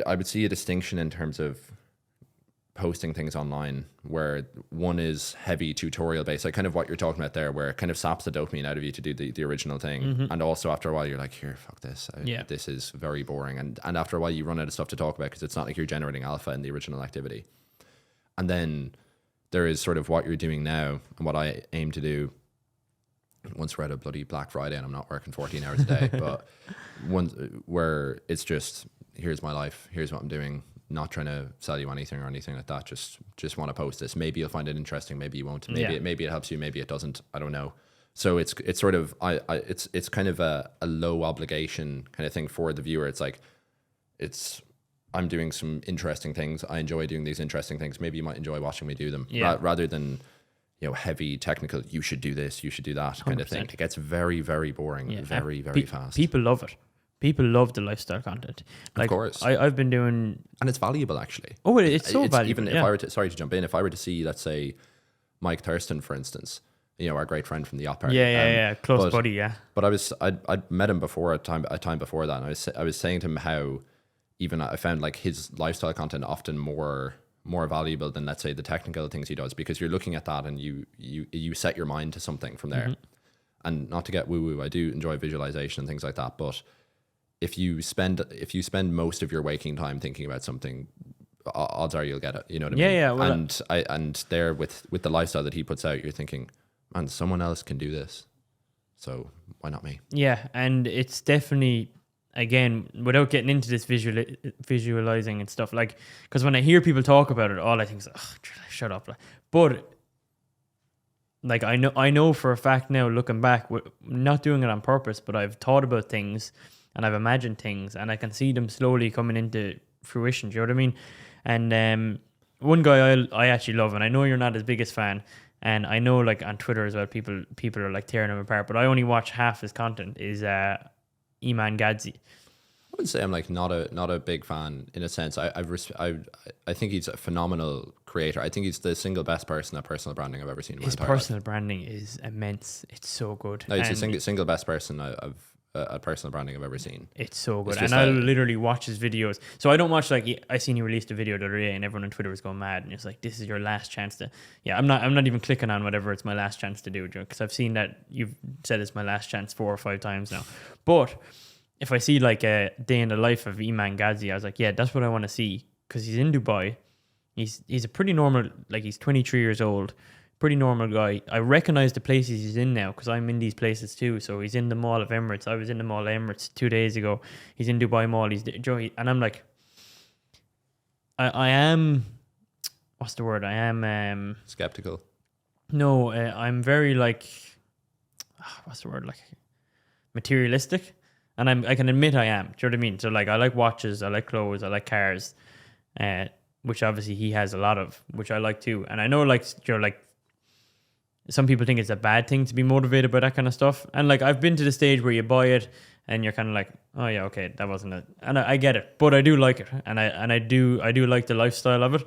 I would see a distinction in terms of posting things online, where one is heavy tutorial based, like kind of what you're talking about there, where it kind of saps the dopamine out of you to do the original thing. And also after a while you're like, here, fuck this. This is very boring. And after a while you run out of stuff to talk about, because it's not like you're generating alpha in the original activity. And then there is sort of what you're doing now, and what I aim to do once we're at a bloody Black Friday and I'm not working 14 hours a day, but one where it's just, here's my life, here's what I'm doing, not trying to sell you anything or anything like that. Just want to post this. Maybe you'll find it interesting, maybe you won't. Maybe it helps you, maybe it doesn't. I don't know. So it's sort of it's kind of a low obligation kind of thing for the viewer. It's like I'm doing some interesting things. I enjoy doing these interesting things. Maybe you might enjoy watching me do them, rather than heavy technical, you should do this, you should do that kind 100%. Of thing. It gets very, very boring, very fast. People love it. People love the lifestyle content. Like, of course. I've been doing... And it's valuable, actually. Oh, it's so valuable. Even if I were to... Sorry to jump in. If I were to see, let's say, Mike Thurston, for instance, our great friend from the yacht party. Close buddy, yeah. But I'd met him before, a time before that, and I was saying to him how even I found like his lifestyle content often more valuable than, let's say, the technical things he does, because you're looking at that and you set your mind to something from there. And not to get woo-woo, I do enjoy visualization and things like that, but if you spend most of your waking time thinking about something, odds are you'll get it. You know what I mean? Yeah. Well, and there with the lifestyle that he puts out, you're thinking, man, someone else can do this, so why not me? Yeah, and it's definitely, again, without getting into this visualizing and stuff, like, because when I hear people talk about it, all I think is, shut up. But like, I know for a fact now, looking back, we're not doing it on purpose, but I've thought about things and I've imagined things and I can see them slowly coming into fruition. Do you know what I mean? And one guy I actually love, and I know you're not his biggest fan, and I know like on Twitter as well, people are like tearing him apart, but I only watch half his content, is Iman Gadzhi. I would say I'm like not a big fan in a sense. I think he's a phenomenal creator. I think he's the single best person at personal branding I've ever seen in my entire life. His personal branding is immense. It's so good. No, he's the single best person at personal branding I've ever seen. It's so good. And I literally watch his videos. So I don't watch, like, I seen he released a video the other day and everyone on Twitter was going mad and it's like, this is your last chance to... Yeah, I'm not even clicking on whatever it's my last chance to do, because I've seen that you've said it's my last chance 4 or 5 times now. But if I see like a day in the life of Iman Gadzhi, I was like, yeah, that's what I want to see, because he's in Dubai. He's a pretty normal, like, he's 23 years old, pretty normal guy. I recognize the places he's in now because I'm in these places too. So he's in the Mall of Emirates. I was in the Mall of Emirates 2 days ago. He's in Dubai Mall. And I'm like, I am, what's the word? I am skeptical. No, I'm very like, what's the word? Like materialistic. And I can admit I am. Do you know what I mean? So like, I like watches, I like clothes, I like cars, which obviously he has a lot of, which I like too. And I know, like, you're like, some people think it's a bad thing to be motivated by that kind of stuff. And like, I've been to the stage where you buy it and you're kind of like, oh yeah, okay, that wasn't it. And I get it, but I do like it. And I do like the lifestyle of it.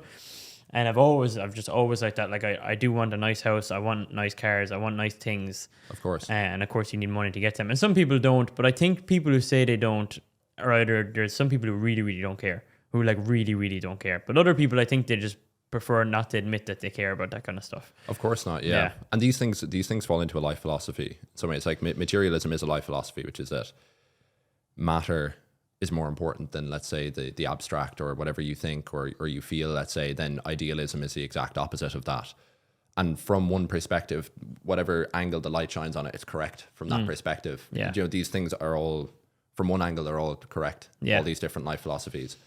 And I've just always liked that. Like, I do want a nice house. I want nice cars. I want nice things. Of course. And of course you need money to get them. And some people don't, but I think people who say they don't are either, there's some people who really, really don't care, who like really, really don't care. But other people, I think they just prefer not to admit that they care about that kind of stuff. Of course not, yeah. And these things fall into a life philosophy. In some way, it's like materialism is a life philosophy, which is that matter is more important than, let's say, the abstract or whatever you think or you feel, let's say. Then idealism is the exact opposite of that. And from one perspective, whatever angle the light shines on it, it's correct from that perspective. Yeah. You know, these things are all, from one angle, they're all correct. Yeah. All these different life philosophies.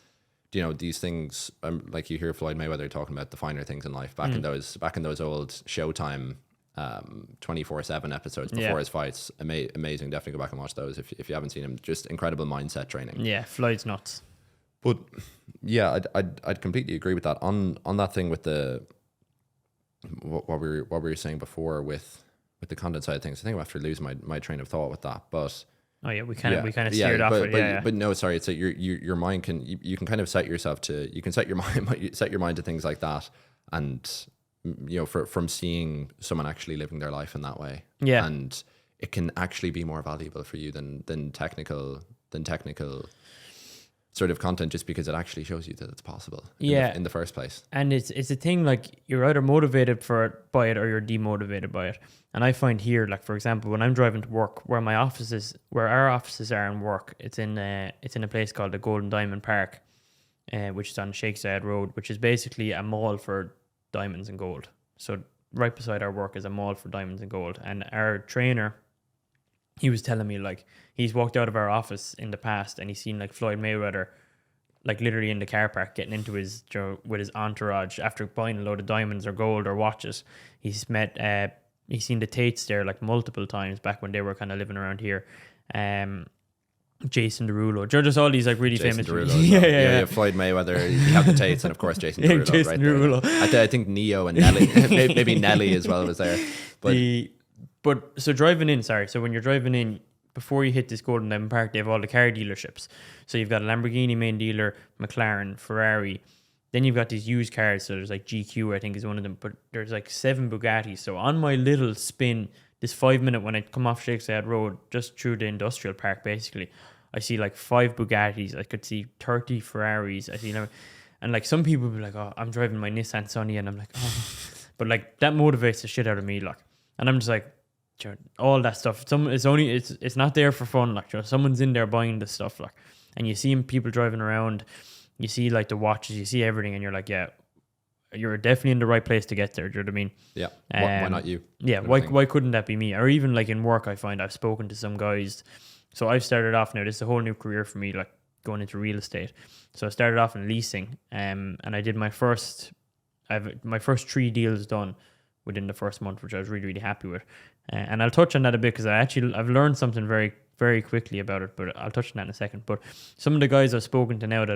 You know, these things, like you hear Floyd Mayweather talking about the finer things in life back in those old Showtime 24/7 episodes before his fights. Amazing. Definitely go back and watch those if you haven't seen him. Just incredible mindset training. Yeah, Floyd's nuts. But yeah, I'd completely agree with that. On that thing with the what we were saying before with the content side of things. I think I'm after losing my train of thought with that, but. Oh yeah, we kind of steered off it. But no, sorry. It's that your mind can you can kind of set your mind to things like that, and you know, from seeing someone actually living their life in that way. Yeah, and it can actually be more valuable for you than technical sort of content just because it actually shows you that it's possible in the first place. And it's a thing, like, you're either motivated by it or you're demotivated by it. And I find here, like, for example, when I'm driving to work, where our offices are in work, it's in a place called the Golden Diamond Park, which is on Shakeside Road, which is basically a mall for diamonds and gold. So right beside our work is a mall for diamonds and gold. And our trainer, he was telling me, like, he's walked out of our office in the past and he's seen, like, Floyd Mayweather, like, literally in the car park getting into his, with his entourage after buying a load of diamonds or gold or watches. He's seen the Tates there, like, multiple times back when they were kind of living around here. Jason Derulo, just all these, like, really Jason famous. Derulo, yeah. Floyd Mayweather, you have the Tates, and of course Jason Derulo. Jason Derulo. There. I think Neo and Nelly, maybe Nelly as well was there. But so driving in, so when you're driving in, before you hit this Golden Diamond Park, they have all the car dealerships. So you've got a Lamborghini main dealer, McLaren, Ferrari. Then you've got these used cars. So there's, like, GQ, I think, is one of them. But there's, like, 7 Bugattis. So on my little spin, this 5 minute when I come off Shakespeare Road, just through the industrial park, basically, I see, like, 5 Bugattis. I could see 30 Ferraris. I see, and, like, some people be like, "Oh, I'm driving my Nissan Sunny," and I'm like, "Oh," but, like, that motivates the shit out of me, like, and I'm just like, all that stuff. It's not there for fun, like, someone's in there buying the stuff, like, and you see people driving around, you see, like, the watches, you see everything, and you're like, yeah, you're definitely in the right place to get there. Do you know what I mean? Yeah. Why not you? Yeah. Why couldn't that be me? Or even, like, in work, I find I've spoken to some guys. So I've started off now. This is a whole new career for me, like, going into real estate. So I started off in leasing, and I did my first 3 deals done within the first month, which I was really, really happy with. And I'll touch on that a bit because I've learned something very, very quickly about it, but I'll touch on that in a second. But some of the guys I've spoken to now that